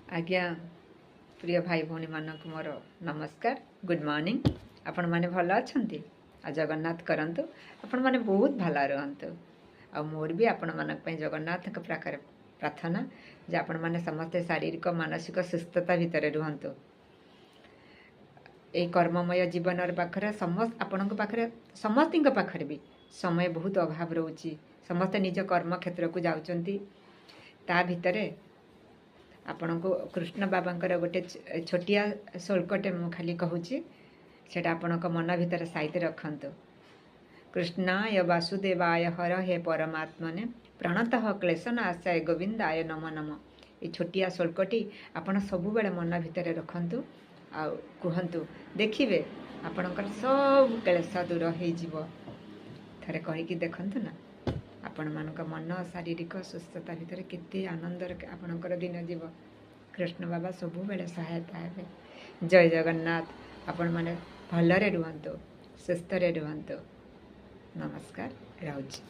आज्ञा प्रिय भाई भौणी मानक मोर नमस्कार गुड मॉर्निंग। आपण माने भल अछंती आ जगन्नाथ करंतु आपण माने बहुत भला रहंतु आ मोर भी आपण मानक पय जगन्नाथ के प्रकार प्रार्थना जे आपण माने समस्त शारीरिक मानसिक सुस्थता भितर रहंतु। ए कर्ममय जीवन पाखरे समस्त आपण पाखरे समस्त पाखरे भी समय बहुत अभाव रोची। समस्त निज कर्म क्षेत्र को जाउचंती ता भितरे आपण को कृष्ण बाबांकर गोटे छोटिया श्लोकटे मु खाली कहूची सेटा आपण मन भितर साइते रखंतु। कृष्णाय वासुदेवाय हर हे परमात्मने प्रणतः क्लेशनाशाय गोविंदाय नमो नम। ये छोटिया श्लोकटी आपण सबु बेले मन भितर रखंतु आ कहंतु देखिबे आपणकर सब क्लेश दूर हो जीव। थरे कहिकी देखंतु ना आपण मानक मन शारीरिक सुस्थता भितर केते आनंदर आपणकर दिन जीव। कृष्ण बाबा सबु बेले सहायता हेबे। जय जगन्नाथ। आपण माने भलरे रुहंतु सुस्थ रे रुहंतु। नमस्कार राउची।